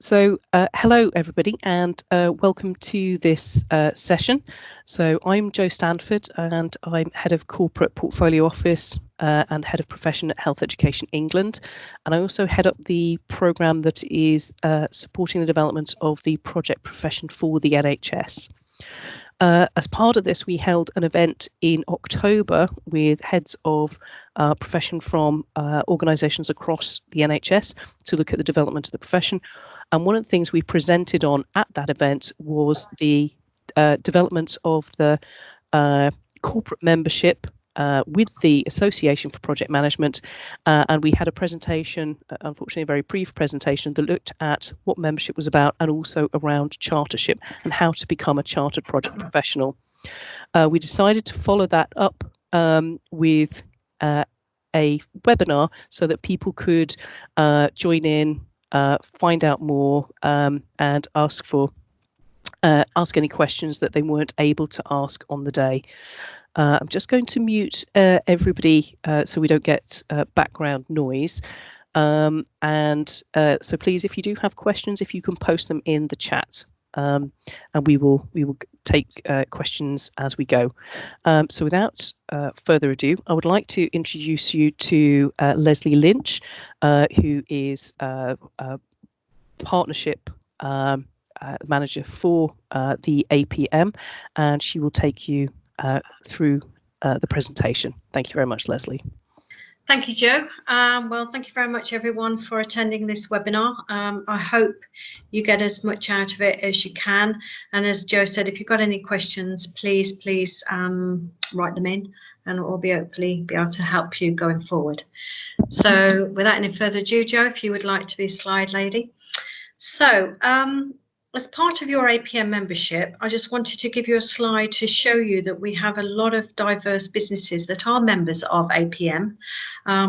Hello everybody, and welcome to this session. So I'm Jo Stanford, and I'm Head of Corporate Portfolio Office and Head of Profession at Health Education England. And I also head up the programme that is supporting the development of the project profession for the NHS. As part of this, we held an event in October with heads of profession from organisations across the NHS to look at the development of the profession. And one of the things we presented on at that event was the development of the corporate membership with the Association for Project Management, and we had a presentation, unfortunately a very brief presentation, that looked at what membership was about and also around chartership and how to become a chartered project professional. We decided to follow that up with a webinar so that people could join in, find out more, and ask any questions that they weren't able to ask on the day. I'm just going to mute everybody so we don't get background noise. So please, if you do have questions, if you can post them in the chat, and we will take questions as we go. So without further ado, I would like to introduce you to Leslie Lynch, who is partnership manager for the APM, and she will take you through the presentation. Thank you very much, Leslie. Thank you, Jo. Well, thank you very much, everyone, for attending this webinar. I hope you get as much out of it as you can. And as Jo said, if you've got any questions, please write them in, and we'll hopefully be able to help you going forward. So without any further ado, Jo, if you would like to be a slide lady. So as part of your APM membership, I just wanted to give you a slide to show you that we have a lot of diverse businesses that are members of APM.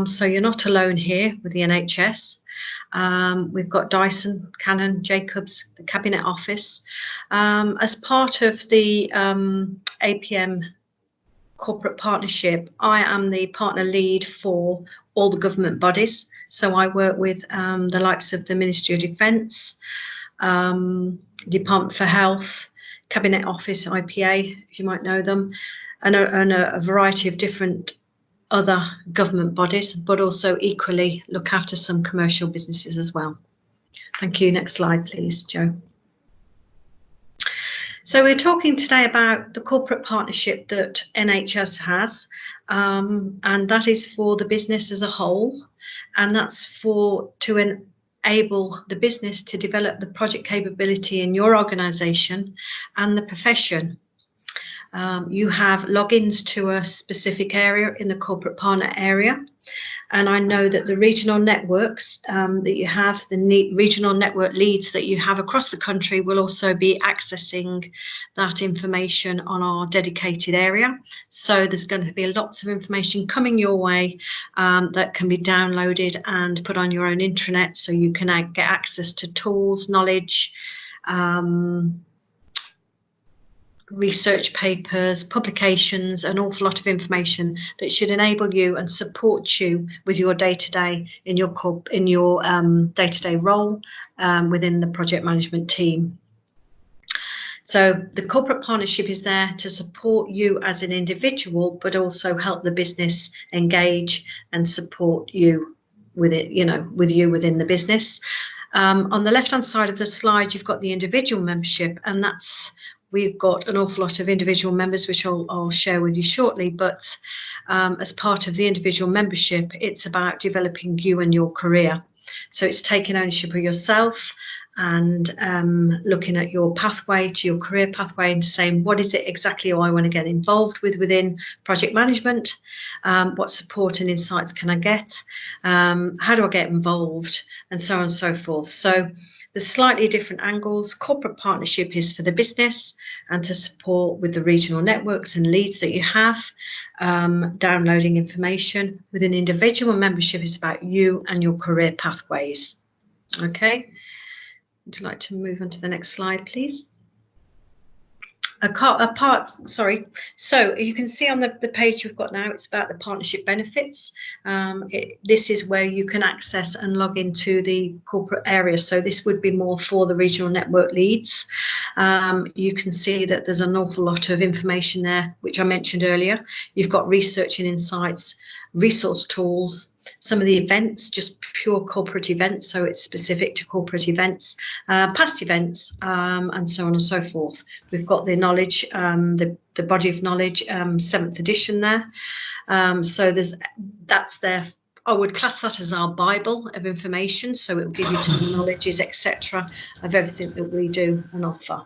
So you're not alone here with the NHS. We've got Dyson, Canon, Jacobs, the Cabinet Office. As part of the APM corporate partnership, I am the partner lead for all the government bodies. So I work with the likes of the Ministry of Defence, Department for Health, Cabinet Office, IPA, if you might know them, and a variety of different other government bodies, but also equally look after some commercial businesses as well. Thank you. Next slide, please, Jo. So we're talking today about the corporate partnership that NHS has, and that is for the business as a whole, and that's to enable the business to develop the project capability in your organisation and the profession. You have logins to a specific area in the corporate partner area, and I know that the regional networks that you have, the regional network leads that you have across the country, will also be accessing that information on our dedicated area. So there's going to be lots of information coming your way that can be downloaded and put on your own intranet, so you can get access to tools, knowledge, research papers, publications, an awful lot of information that should enable you and support you with your day-to-day in your day-to-day role within the project management team. So the corporate partnership is there to support you as an individual, but also help the business engage and support you with it, with you within the business. On the left-hand side of the slide, you've got the individual membership, and we've got an awful lot of individual members, which I'll share with you shortly. But as part of the individual membership, it's about developing you and your career. So it's taking ownership of yourself and looking at your pathway to your career pathway and saying, what is it exactly I want to get involved with within project management? What support and insights can I get? How do I get involved? And so on and so forth. So the slightly different angles. Corporate partnership is for the business and to support with the regional networks and leads that you have, downloading information. Within individual membership is about you and your career pathways. Okay, would you like to move on to the next slide, please? So you can see on the page we've got now, it's about the partnership benefits. This is where you can access and log into the corporate area. So this would be more for the regional network leads. You can see that there's an awful lot of information there, which I mentioned earlier. You've got research and insights, resource tools, some of the events, just pure corporate events, so it's specific to corporate events, past events, and so on and so forth. We've got the knowledge, the body of knowledge, 7th edition there. So that's there. I would class that as our Bible of information, so it will give you terminologies, etc., of everything that we do and offer.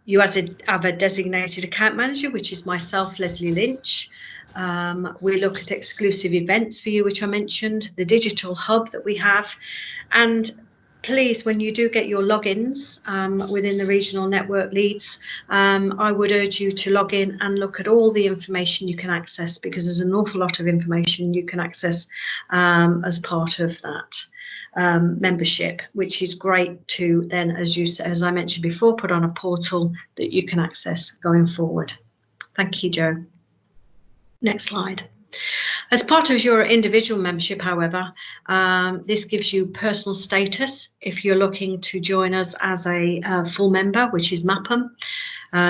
You have a designated account manager, which is myself, Leslie Lynch. We look at exclusive events for you, which I mentioned, the digital hub that we have. And please, when you do get your logins within the regional network leads, I would urge you to log in and look at all the information you can access, because there's an awful lot of information you can access as part of that membership, which is great to then, as I mentioned before, put on a portal that you can access going forward. Thank you, Joe. Next slide. As part of your individual membership, however, this gives you personal status if you're looking to join us as a full member, which is MAPM.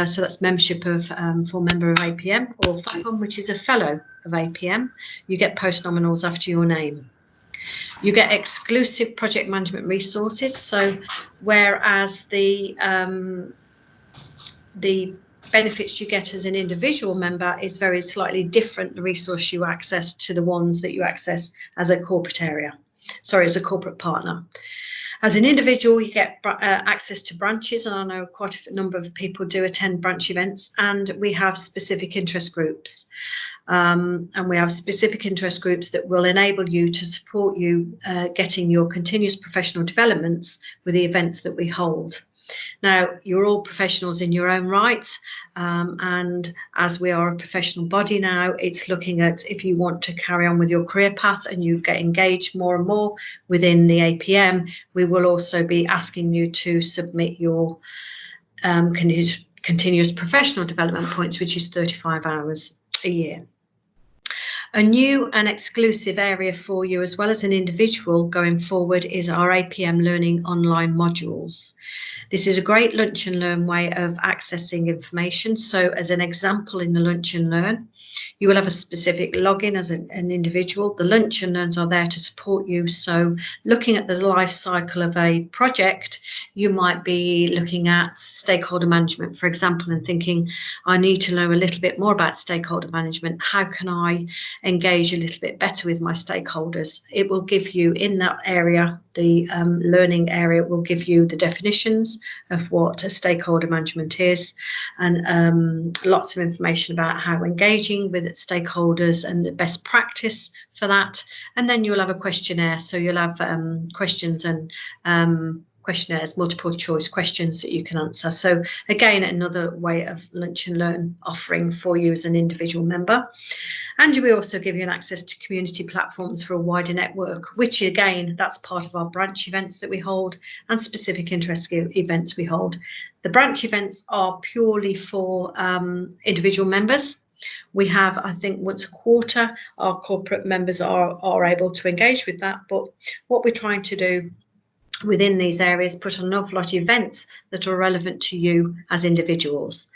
So that's membership of full member of APM, or FAPM, which is a fellow of APM. You get post nominals after your name. You get exclusive project management resources. So whereas the benefits you get as an individual member is very slightly different, the resource you access, to the ones that you access as a corporate as a corporate partner. As an individual, you get access to branches, and I know quite a number of people do attend branch events, and we have specific interest groups. And we have specific interest groups that will enable you to support you getting your continuous professional developments with the events that we hold. Now, you're all professionals in your own right, and as we are a professional body now, it's looking at if you want to carry on with your career path and you get engaged more and more within the APM, we will also be asking you to submit your continuous professional development points, which is 35 hours a year. A new and exclusive area for you, as well as an individual going forward, is our APM Learning online modules. This is a great lunch and learn way of accessing information. So as an example, in the lunch and learn, you will have a specific login as an individual. The lunch and learns are there to support you. So looking at the life cycle of a project, you might be looking at stakeholder management, for example, and thinking, I need to know a little bit more about stakeholder management. How can I engage a little bit better with my stakeholders? It will give you in that area, the learning area, will give you the definitions of what a stakeholder management is, and lots of information about how engaging with stakeholders and the best practice for that. And then you'll have a questionnaire, so you'll have questions and questionnaires, multiple choice questions that you can answer. So again, another way of lunch and learn offering for you as an individual member. And we also give you an access to community platforms for a wider network, which again, that's part of our branch events that we hold and specific interest events we hold. The branch events are purely for individual members. We have, I think, once a quarter, our corporate members are able to engage with that. But what we're trying to do within these areas, put on an awful lot of events that are relevant to you as individuals.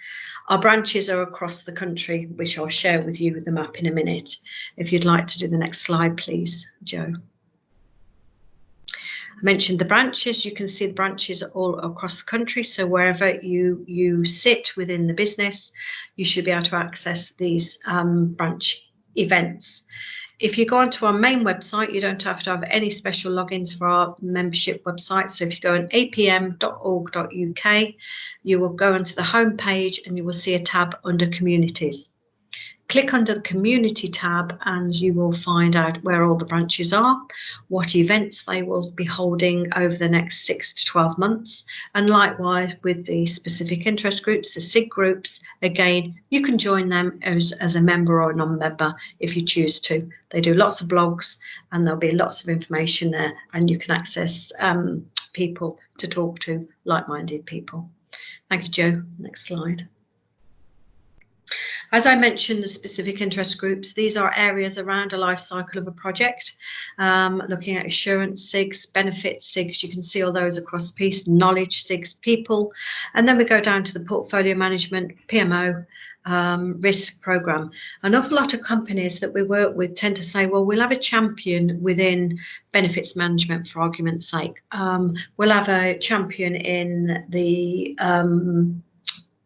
Our branches are across the country, which I'll share with you the map in a minute. If you'd like to do the next slide, please, Joe. I mentioned the branches. You can see the branches are all across the country. So wherever you sit within the business, you should be able to access these branch events. If you go onto our main website, you don't have to have any special logins for our membership website. So if you go on apm.org.uk, you will go onto the home page and you will see a tab under Communities. Click under the Community tab and you will find out where all the branches are, what events they will be holding over the next 6 to 12 months. And likewise with the specific interest groups, the SIG groups, again, you can join them as a member or a non-member if you choose to. They do lots of blogs and there'll be lots of information there, and you can access people to talk to, like-minded people. Thank you, Jo. Next slide. As I mentioned, the specific interest groups, these are areas around a life cycle of a project, looking at assurance, SIGs, benefits, SIGs, you can see all those across the piece, knowledge, SIGs, people, and then we go down to the portfolio management, PMO, risk program. An awful lot of companies that we work with tend to say, well, we'll have a champion within benefits management, for argument's sake. We'll have a champion in the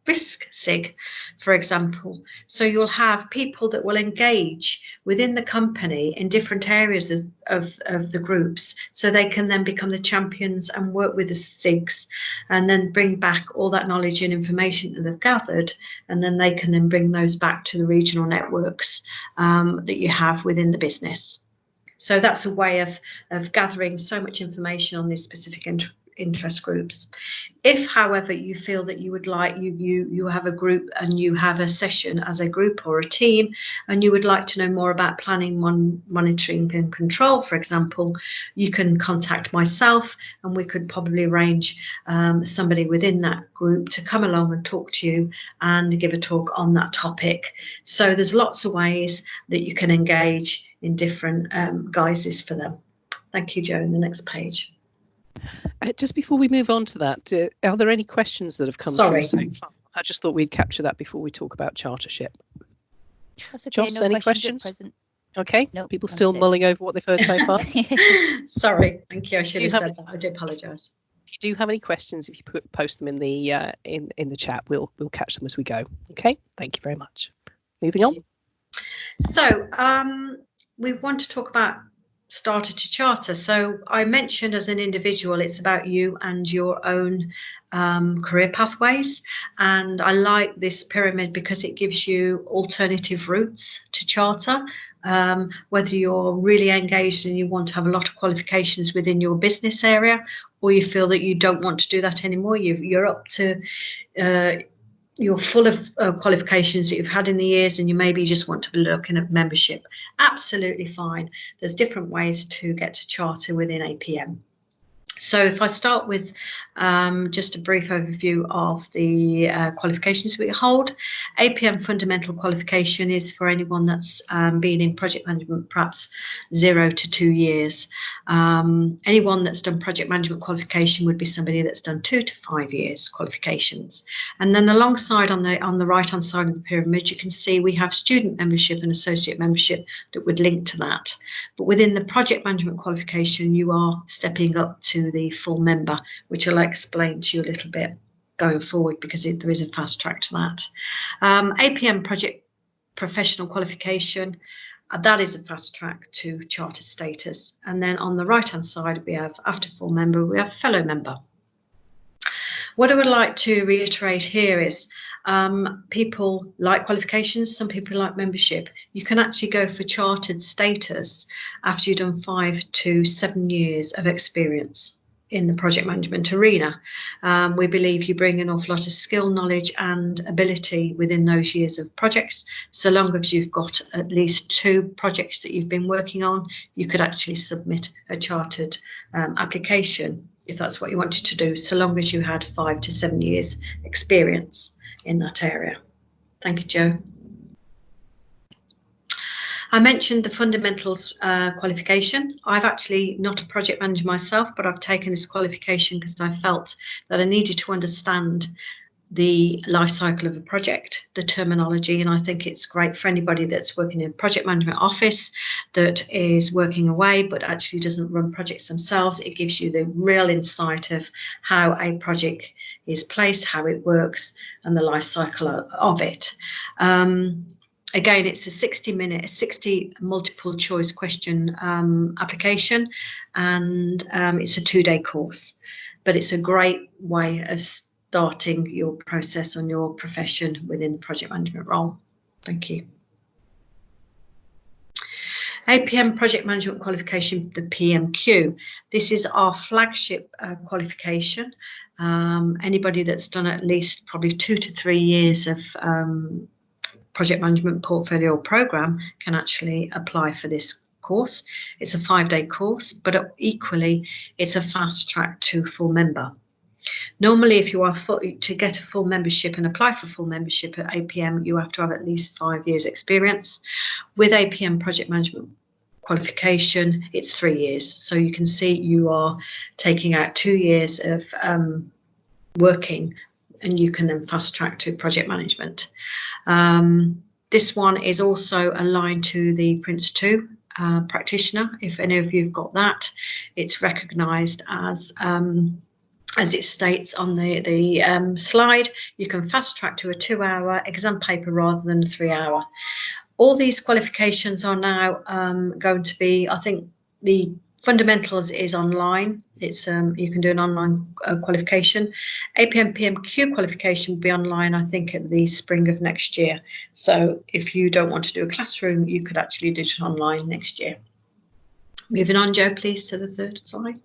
risk SIG, for example. So you'll have people that will engage within the company in different areas of the groups, so they can then become the champions and work with the SIGs and then bring back all that knowledge and information that they've gathered, and then they can then bring those back to the regional networks that you have within the business. So that's a way of gathering so much information on these specific interest groups. If, however, you feel that you would like, you have a group and you have a session as a group or a team, and you would like to know more about planning, monitoring and control, for example, you can contact myself and we could probably arrange somebody within that group to come along and talk to you and give a talk on that topic. So there's lots of ways that you can engage in different guises for them. Thank you, Jo. In the next page. Just before we move on to that, are there any questions that have come through so far? I just thought we'd capture that before we talk about Chartership. That's okay, Joss, no any questions? Okay, nope, people still mulling over what they've heard so far? Sorry, thank you. I should have said that. I do apologise. If you do have any questions, if you post them in the in the chat, we'll catch them as we go. Okay, thank you very much. Moving on. So we want to talk about starter to charter. So I mentioned as an individual, it's about you and your own career pathways. And I like this pyramid because it gives you alternative routes to charter. Whether you're really engaged and you want to have a lot of qualifications within your business area, or you feel that you don't want to do that anymore, you're up to you're full of qualifications that you've had in the years, and you maybe just want to be looking at membership. Absolutely fine. There's different ways to get to charter within APM. So if I start with just a brief overview of the qualifications we hold, APM fundamental qualification is for anyone that's been in project management perhaps 0 to 2 years. Anyone that's done project management qualification would be somebody that's done 2 to 5 years qualifications. And then alongside on the right hand side of the pyramid, you can see we have student membership and associate membership that would link to that. But within the project management qualification, you are stepping up to the full member, which I'll explain to you a little bit going forward, because there is a fast track to that. APM project professional qualification, that is a fast track to charter status. And then on the right hand side, we have after full member, we have fellow member. What I would like to reiterate here is people like qualifications, some people like membership. You can actually go for chartered status after you've done 5 to 7 years of experience in the project management arena. We believe you bring an awful lot of skill, knowledge and ability within those years of projects. So long as you've got at least 2 projects that you've been working on, you could actually submit a chartered application if that's what you wanted to do, so long as you had 5 to 7 years experience in that area. Thank you, Jo. I mentioned the fundamentals qualification. I've actually not a project manager myself, but I've taken this qualification because I felt that I needed to understand the life cycle of a project, the terminology, and I think it's great for anybody that's working in a project management office that is working away but actually doesn't run projects themselves. It gives you the real insight of how a project is placed, how it works, and the life cycle of it. Again, it's a 60 multiple choice question application, and it's a 2-day course, but it's a great way of starting your process on your profession within the project management role. Thank you. APM project management qualification, the PMQ. This is our flagship qualification. Anybody that's done at least probably 2 to 3 years of project management portfolio program can actually apply for this course. It's a 5-day course, but equally it's a fast track to full member. Normally, if you are to get a full membership and apply for full membership at APM, you have to have at least 5 years experience. With APM project management qualification, it's 3 years. So you can see you are taking out 2 years of working, and you can then fast track to project management. This one is also aligned to the Prince 2 practitioner. If any of you have got that, it's recognised as it states on the slide, you can fast track to a 2-hour exam paper rather than a 3-hour. All these qualifications are now going to be, I think the fundamentals is online. It's you can do an online qualification. APM PMQ qualification will be online, I think, at the spring of next year. So if you don't want to do a classroom, you could actually do it online next year. Moving on, Joe, please, to the third slide.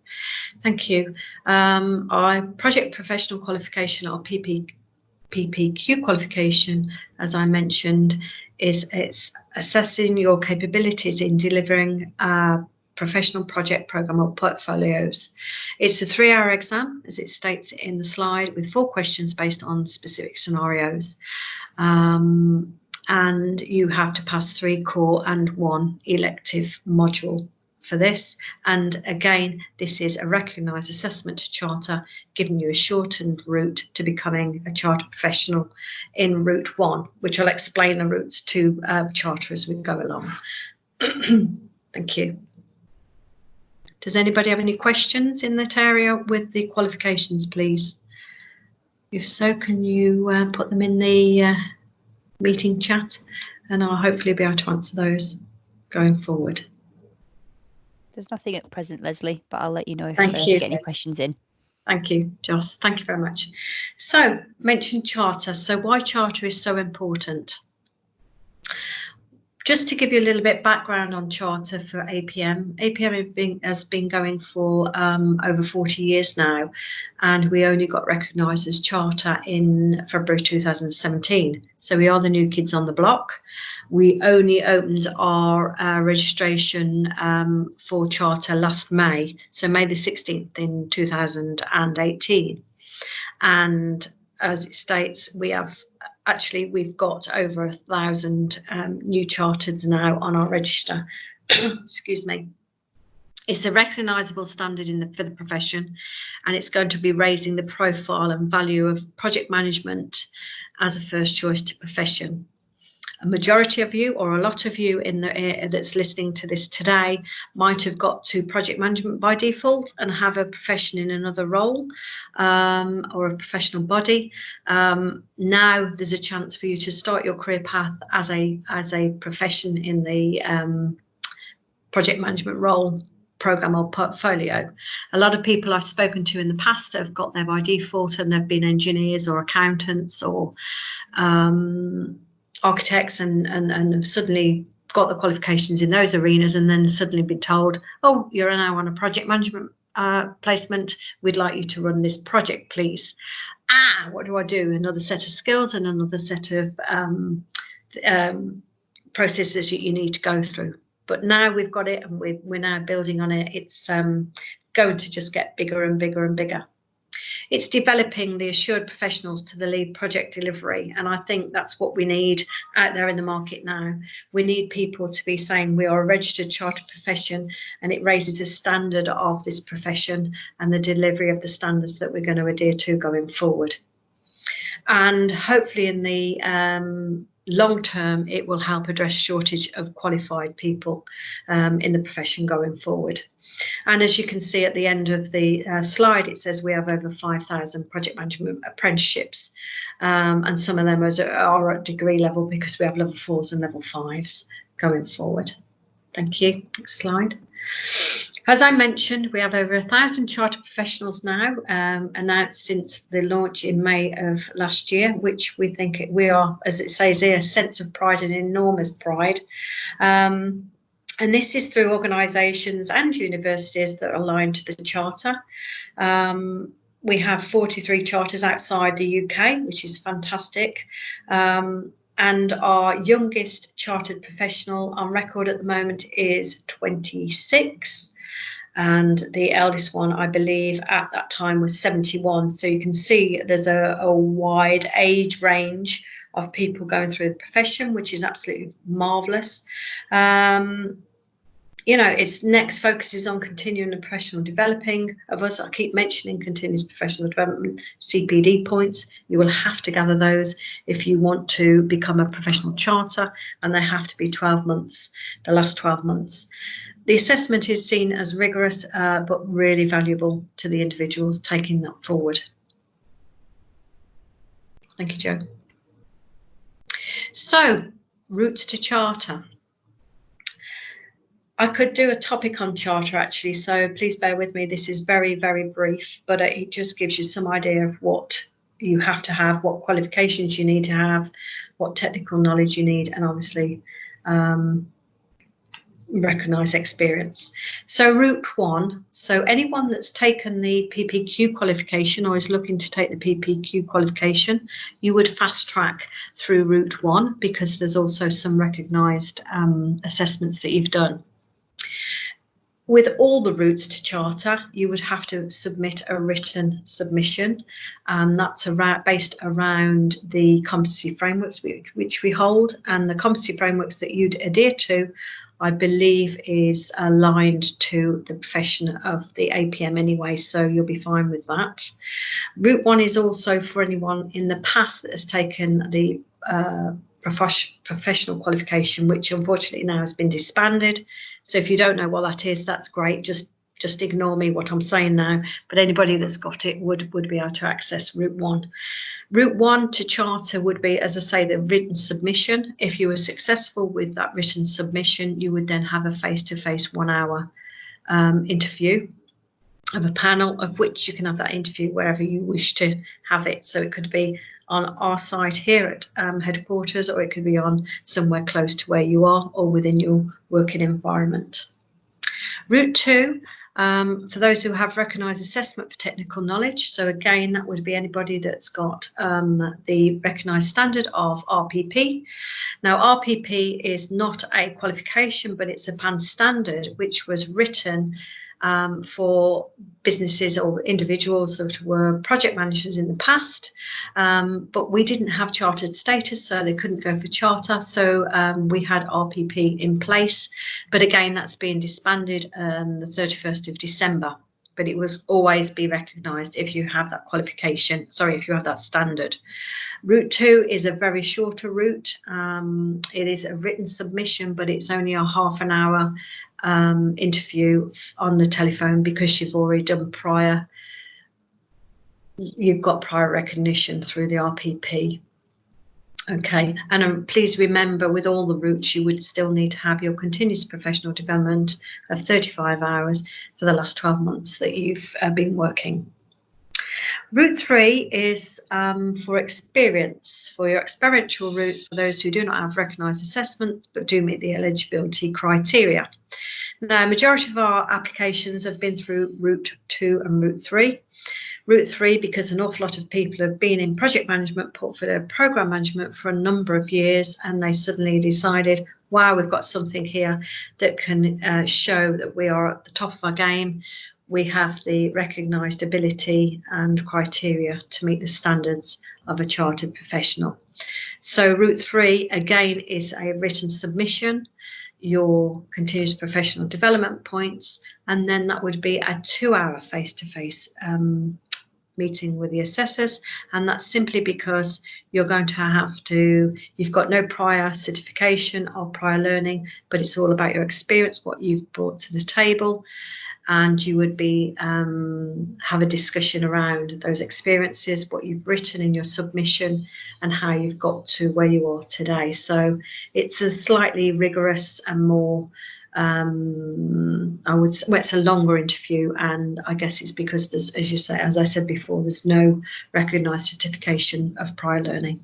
Thank you. Our project professional qualification, or PPQ qualification, as I mentioned, it's assessing your capabilities in delivering professional project program or portfolios. It's a 3-hour exam, as it states in the slide, with 4 questions based on specific scenarios. And you have to pass 3 core and 1 elective module for this. And again, this is a recognised assessment to charter, giving you a shortened route to becoming a charter professional in route 1, which I'll explain the routes to charter as we go along. Thank you. Does anybody have any questions in that area with the qualifications, please? If so, can you put them in the meeting chat, and I'll hopefully be able to answer those going forward. There's nothing at present, Leslie, but I'll let you know if you get any questions in. Thank you, Joss. Thank you very much. So, mention charter. So why charter is so important? Just to give you a little bit background on charter for APM. APM has been going for over 40 years now, and we only got recognised as charter in February 2017. So we are the new kids on the block. We only opened our registration for charter last May, so May the 16th in 2018. And as it states, we've got over 1,000 new charters now on our register. Excuse me. It's a recognisable standard for the profession, and it's going to be raising the profile and value of project management as a first choice to profession. A majority of you, or a lot of you that's listening to this today, might have got to project management by default and have a profession in another role or a professional body. Now there's a chance for you to start your career path as a profession in the project management role, program or portfolio. A lot of people I've spoken to in the past have got there by default, and they've been engineers or accountants or architects and have suddenly got the qualifications in those arenas, and then suddenly been told, oh, you're now on a project management placement, we'd like you to run this project, please. What do I do? Another set of skills and another set of processes that you need to go through. But now we've got it, and we're now building on it. It's going to just get bigger and bigger and bigger. It's developing the assured professionals to the lead project delivery, and I think that's what we need out there in the market now. We need people to be saying we are a registered chartered profession, and it raises the standard of this profession and the delivery of the standards that we're going to adhere to going forward. And hopefully in the long term, it will help address shortage of qualified people in the profession going forward. And as you can see at the end of the slide, it says we have over 5,000 project management apprenticeships, and some of them are at degree level, because we have level 4s and level 5s going forward. Thank you. Next slide. As I mentioned, we have over 1,000 chartered professionals now, announced since the launch in May of last year, which we think we are, as it says here, a sense of pride and enormous pride. And this is through organisations and universities that are aligned to the charter. We have 43 charters outside the UK, which is fantastic. And our youngest chartered professional on record at the moment is 26. and the eldest one, I believe, at that time was 71. So you can see there's a wide age range of people going through the profession, which is absolutely marvellous. You know, its next focus is on continuing and professional developing of us. I keep mentioning continuous professional development, CPD points. You will have to gather those if you want to become a professional charter, and they have to be 12 months, the last 12 months. The assessment is seen as rigorous, but really valuable to the individuals taking that forward. Thank you, Jo. So, routes to charter. I could do a topic on charter actually, so please bear with me. This is very, very brief, but it just gives you some idea of what you have to have, what qualifications you need to have, what technical knowledge you need, and obviously recognise experience. So route 1, so anyone that's taken the PPQ qualification or is looking to take the PPQ qualification, you would fast track through route 1 because there's also some recognised assessments that you've done. With all the routes to charter, you would have to submit a written submission. That's based around the competency frameworks which we hold, and the competency frameworks that you'd adhere to, I believe, is aligned to the profession of the APM anyway, so you'll be fine with that. Route 1 is also for anyone in the past that has taken the professional qualification, which unfortunately now has been disbanded. So if you don't know what that is, that's great. Just ignore me what I'm saying now. But anybody that's got it would be able to access route 1. Route 1 to charter would be, as I say, the written submission. If you were successful with that written submission, you would then have a face-to-face 1-hour interview of a panel, of which you can have that interview wherever you wish to have it. So it could be on our site here at headquarters, or it could be on somewhere close to where you are or within your working environment. Route 2, for those who have recognised assessment for technical knowledge. So again, that would be anybody that's got the recognised standard of RPP. Now, RPP is not a qualification, but it's a band standard which was written for businesses or individuals that were project managers in the past, but we didn't have chartered status, so they couldn't go for charter. So we had RPP in place, but again, that's being disbanded the 31st of December. But it was always be recognised if you have that qualification, sorry, if you have that standard. Route 2 is a very shorter route. It is a written submission, but it's only a half-an-hour interview on the telephone because you've already done prior, you've got prior recognition through the RPP. Okay, and please remember, with all the routes, you would still need to have your continuous professional development of 35 hours for the last 12 months that you've been working. Route 3 is for experience, for your experiential route, for those who do not have recognised assessments but do meet the eligibility criteria. Now, majority of our applications have been through Route 2 and Route 3. Route 3, because an awful lot of people have been in project management, portfolio program management for a number of years, and they suddenly decided, wow, we've got something here that can show that we are at the top of our game. We have the recognised ability and criteria to meet the standards of a chartered professional. So Route 3, again, is a written submission, your continuous professional development points, and then that would be a 2-hour face-to-face meeting with the assessors, and that's simply because you're going to have to, you've got no prior certification or prior learning, but it's all about your experience, what you've brought to the table, and you would be have a discussion around those experiences, what you've written in your submission, and how you've got to where you are today. So it's a slightly rigorous and more I would say, well, it's a longer interview, and I guess it's because there's, as you say, as I said before, there's no recognised certification of prior learning.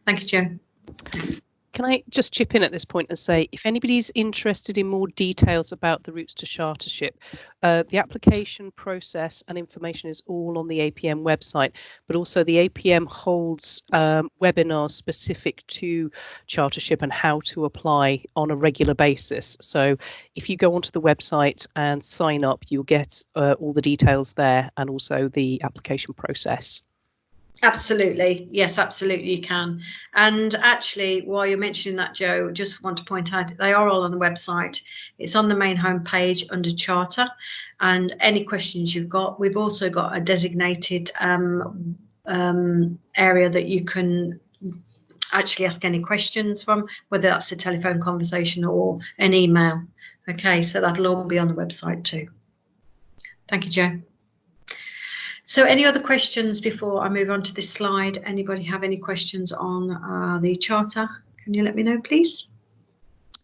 Thank you, Jo. Thanks. Can I just chip in at this point and say, if anybody's interested in more details about the routes to Chartership, the application process and information is all on the APM website, but also the APM holds webinars specific to Chartership and how to apply on a regular basis. So if you go onto the website and sign up, you'll get all the details there and also the application process. Absolutely. Yes, absolutely you can. And actually, while you're mentioning that, Joe, just want to point out they are all on the website. It's on the main homepage under Charter, and any questions you've got, we've also got a designated area that you can actually ask any questions from, whether that's a telephone conversation or an email. Okay, so that'll all be on the website too. Thank you, Joe. So any other questions before I move on to this slide? Anybody have any questions on the charter? Can you let me know, please?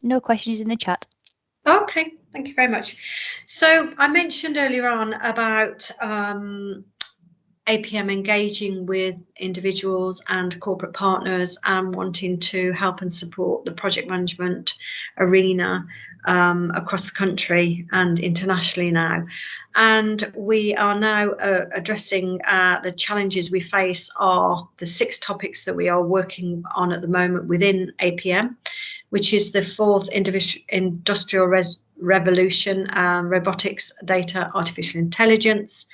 No questions in the chat. Okay, thank you very much. So I mentioned earlier on about APM engaging with individuals and corporate partners and wanting to help and support the project management arena across the country and internationally now. And we are now addressing the challenges we face are the 6 topics that we are working on at the moment within APM, which is the 4th industrial revolution, robotics, data, artificial intelligence,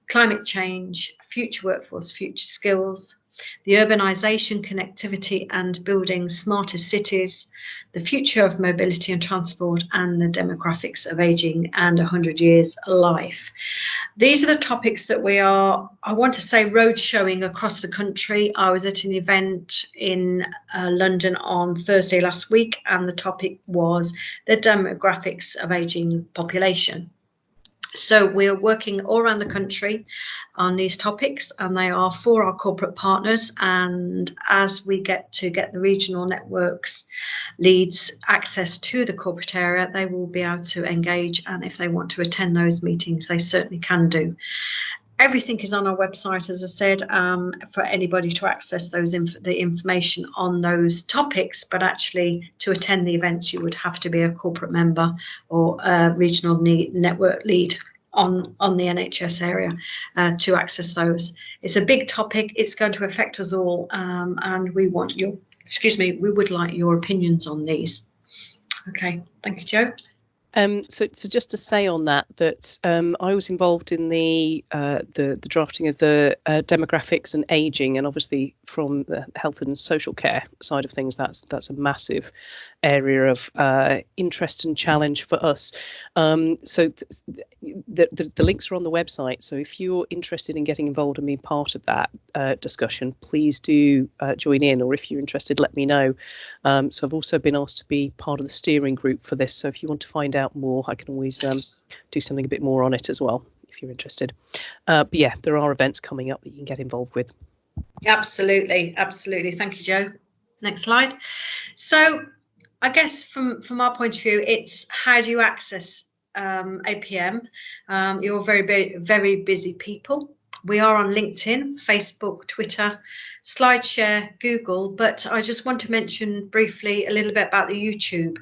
climate change, future workforce, future skills, the urbanisation, connectivity and building smarter cities, the future of mobility and transport, and the demographics of ageing and 100 years life. These are the topics that we are, I want to say, road showing across the country. I was at an event in London on Thursday last week, and the topic was the demographics of ageing population. So we're working all around the country on these topics, and they are for our corporate partners. And as we get the regional networks leads access to the corporate area, they will be able to engage. And if they want to attend those meetings, they certainly can do. Everything is on our website, as I said, for anybody to access the information on those topics. But actually, to attend the events, you would have to be a corporate member or a regional network lead on the NHS area to access those. It's a big topic. It's going to affect us all, and we want your, we would like your opinions on these. Okay, thank you, Joe. So just to say on that I was involved in the drafting of the demographics and ageing, and obviously from the health and social care side of things, that's a massive area of interest and challenge for us. So the links are on the website. So if you're interested in getting involved and being part of that discussion, please do join in, or if you're interested, let me know. So I've also been asked to be part of the steering group for this. So if you want to find out more, I can always do something a bit more on it as well, if you're interested. But yeah, there are events coming up that you can get involved with. Absolutely, absolutely. Thank you, Joe. Next slide. So I guess from our point of view, it's how do you access APM? You're very busy people. We are on LinkedIn, Facebook, Twitter, SlideShare, Google, but I just want to mention briefly a little bit about the YouTube.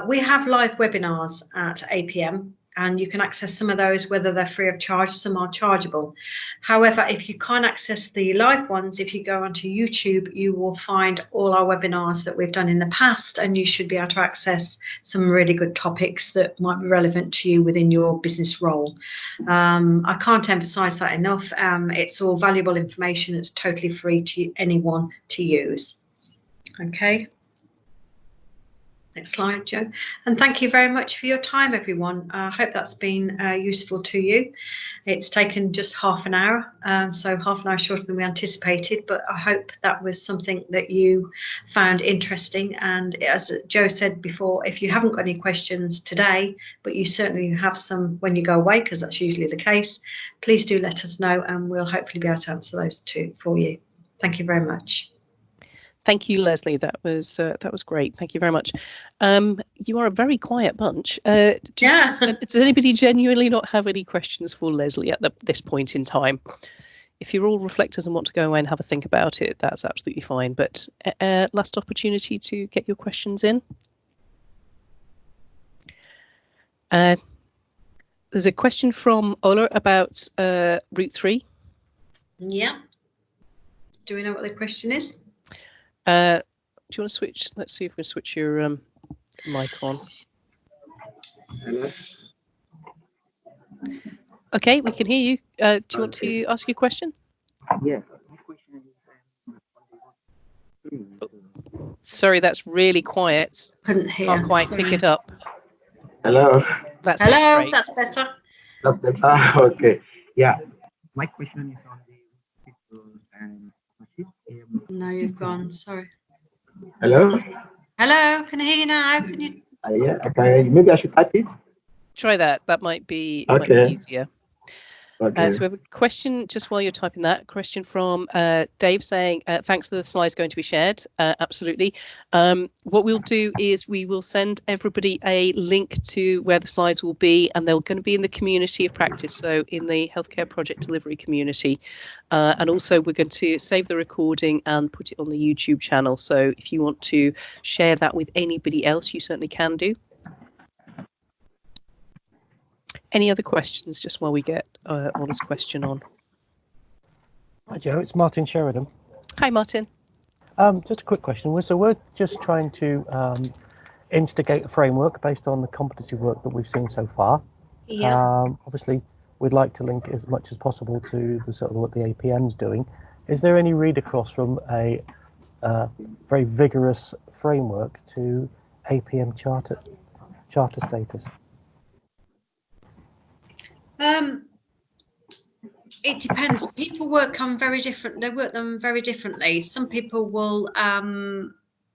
We have live webinars at APM, and you can access some of those, whether they're free of charge, some are chargeable. However, if you can't access the live ones, if you go onto YouTube, you will find all our webinars that we've done in the past, and you should be able to access some really good topics that might be relevant to you within your business role. I can't emphasize that enough. It's all valuable information. It's totally free to anyone to use. Okay. Next slide, Joe. And thank you very much for your time, everyone. I hope that's been useful to you. It's taken just half an hour, so half an hour shorter than we anticipated, but I hope that was something that you found interesting. And as Joe said before, if you haven't got any questions today, but you certainly have some when you go away, because that's usually the case, please do let us know, and we'll hopefully be able to answer those too for you. Thank you very much. Thank you, Leslie. That was great. Thank you very much. You are a very quiet bunch. Does anybody genuinely not have any questions for Leslie at this point in time? if you're all reflectors and want to go away and have a think about it, that's absolutely fine. But last opportunity to get your questions in. There's a question from Ola about Route 3. Yeah. Do we know what the question is? Do you want to switch? Let's see if we can switch your mic on. Hello. Okay, we can hear you. Do you want to ask your question? Yeah. My question is, Sorry, that's really quiet. Couldn't hear. Can't quite Sorry. pick it up. hello. That's Hello, great. that's better. That's better. Okay. Yeah. My question is on the people and partnership. No, you've gone. Sorry. Hello. Hello, can I hear you now? Can you? Yeah. Okay. Maybe I should type it. Try that. That might be Okay. easier. Okay. So we have a question just while you're typing that. Question from Dave saying, thanks for the slides going to be shared. Absolutely. What we'll do is we will send everybody a link to where the slides will be, and they're going to be in the community of practice, so in the healthcare project delivery community. And also we're going to save the recording and put it on the YouTube channel. So if you want to share that with anybody else, you certainly can do. Any other questions just while we get Ola's question on? Hi Joe, it's Martin Sheridan. Hi Martin. Just a quick question. So we're just trying to instigate a framework based on the competency work that we've seen so far. Yeah. Obviously, we'd like to link as much as possible to the sort of what the APM's doing. Is there any read across from a very vigorous framework to APM charter status? It depends. People work on very different. They work them very differently. Some people will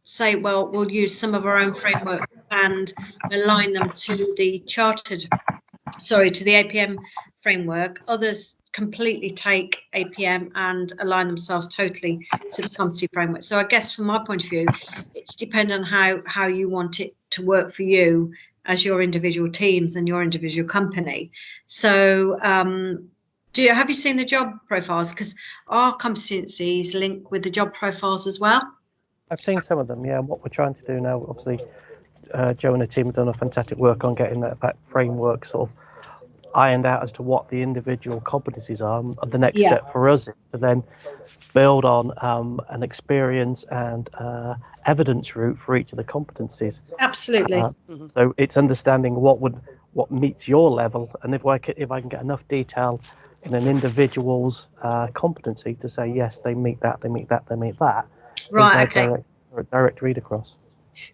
say, "Well, we'll use some of our own framework and align them to the to the APM framework." Others completely take APM and align themselves totally to the competency framework. So I guess from my point of view, it's dependent on how you want it to work for you as your individual teams and your individual company. So have you seen the job profiles? Because our competencies link with the job profiles as well. I've seen some of them, yeah. And what we're trying to do now, obviously, Joe and the team have done a fantastic work on getting that framework sort of ironed out as to what the individual competencies are. And the next step for us is to then build on an experience and evidence route for each of the competencies. Absolutely. So it's understanding what meets your level, and if I can get enough detail in an individual's competency to say yes, they meet that, they meet that, they meet that. Right. Okay. Direct read across.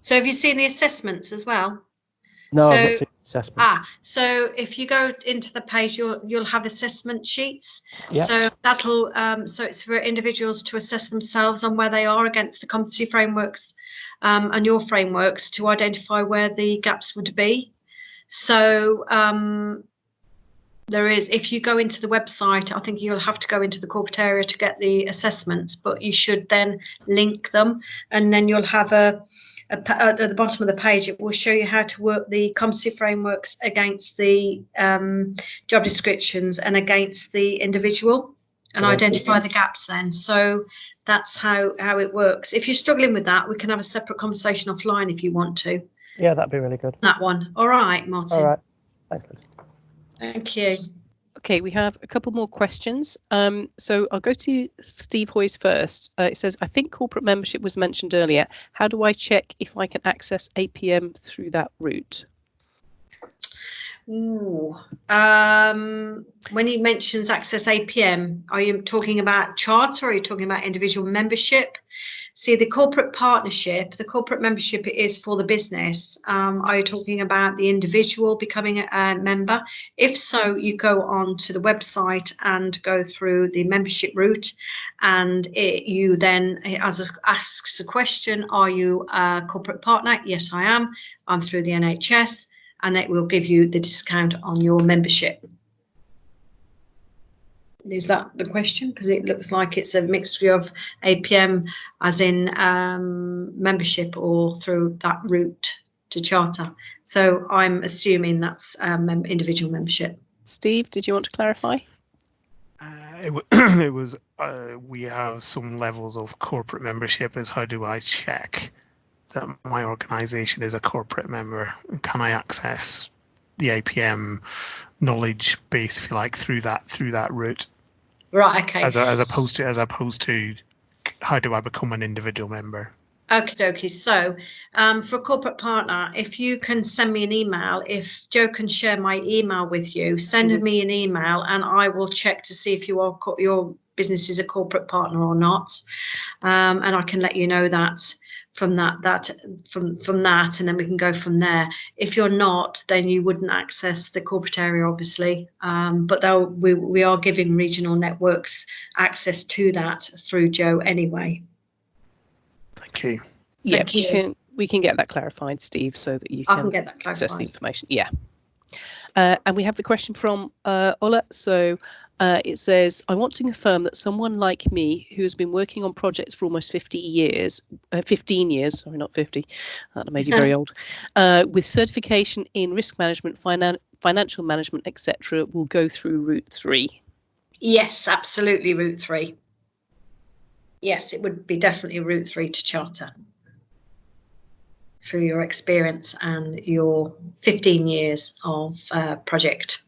So have you seen the assessments as well? No, I've not seen assessment. So if you go into the page, you'll have assessment sheets. Yep. So that'll so it's for individuals to assess themselves on where they are against the competency frameworks and your frameworks to identify where the gaps would be. So there is, if you go into the website, I think you'll have to go into the corporate area to get the assessments, but you should then link them, and then you'll have at the bottom of the page, it will show you how to work the competency frameworks against the job descriptions and against the individual, and identify the gaps then. So that's how it works. If you're struggling with that, we can have a separate conversation offline if you want to. Yeah, that'd be really good. That one. All right, Martin. All right. Thanks, Liz. Thank you. Okay, we have a couple more questions. So I'll go to Steve Hoyes first. It says, I think corporate membership was mentioned earlier. How do I check if I can access APM through that route? Ooh. When he mentions access APM, are you talking about charter or are you talking about individual membership? See, the corporate partnership, the corporate membership is for the business. Are you talking about the individual becoming a member? If so, you go on to the website and go through the membership route, and you then asks a question, are you a corporate partner? Yes, I am. I'm through the NHS, and it will give you the discount on your membership. Is that the question? Because it looks like it's a mixture of APM as in membership or through that route to charter. So I'm assuming that's individual membership. Steve, did you want to clarify? it was. We have some levels of corporate membership. Is how do I check that my organisation is a corporate member? Can I access the APM knowledge base, if you like, through that route? Right. Okay. As opposed to how do I become an individual member? Okie dokie. So for a corporate partner, if you can send me an email, if Joe can share my email with you, send me an email and I will check to see if your business is a corporate partner or not. And I can let you know that from that, and then we can go from there. If you're not, then you wouldn't access the corporate area, obviously. But though we are giving regional networks access to that through Joe anyway. Thank you. Yeah, Thank we can get that clarified, Steve, so that you I can can get that access the clarified. information. Yeah. And we have the question from Ola. So it says, I want to confirm that someone like me who has been working on projects for almost 15 years, sorry, not 50, that made you very old, with certification in risk management, financial management, etc., will go through Route 3. Yes, absolutely, Route 3. Yes, it would be definitely Route 3 to charter through your experience and your 15 years of project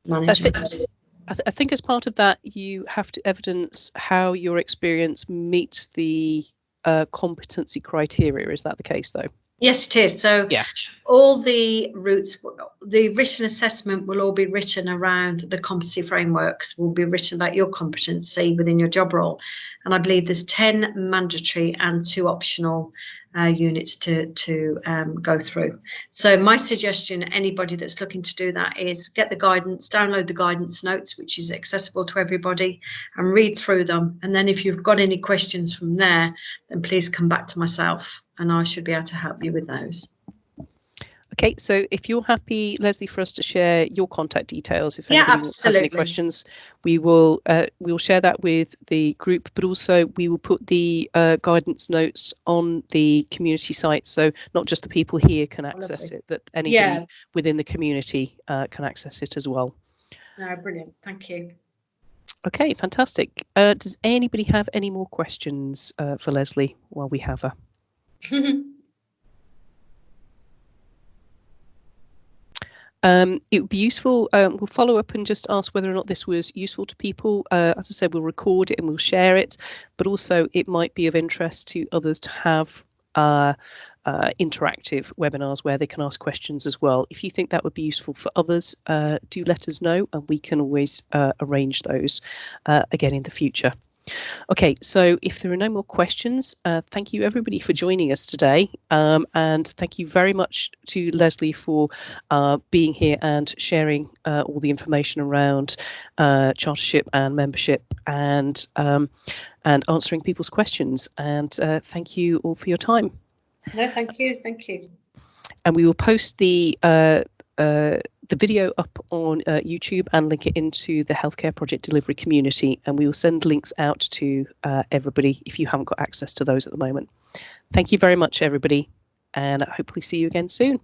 management. I think as part of that, you have to evidence how your experience meets the competency criteria. Is that the case, though? Yes, it is. So yeah, all the routes, the written assessment will all be written around the competency frameworks, will be written about your competency within your job role. And I believe there's 10 mandatory and 2 optional units to go through. So my suggestion, anybody that's looking to do that, is get the guidance, download the guidance notes, which is accessible to everybody, and read through them. And then if you've got any questions from there, then please come back to myself and I should be able to help you with those. Okay, so if you're happy, Leslie, for us to share your contact details, if anybody has any questions, we will we'll share that with the group, but also we will put the guidance notes on the community site, so not just the people here can access it, that anybody within the community can access it as well. No, brilliant, thank you. Okay, fantastic. Does anybody have any more questions for Leslie while we have her? It would be useful, we'll follow up and just ask whether or not this was useful to people. As I said, we'll record it and we'll share it, but also it might be of interest to others to have interactive webinars where they can ask questions as well. If you think that would be useful for others, do let us know and we can always arrange those again in the future. Okay, so if there are no more questions, thank you everybody for joining us today, and thank you very much to Leslie for being here and sharing all the information around chartership and membership and answering people's questions. And thank you all for your time. No, thank you, thank you. And we will post the video up on YouTube and link it into the Healthcare Project Delivery community, and we will send links out to everybody if you haven't got access to those at the moment. Thank you very much, everybody, and hopefully see you again soon.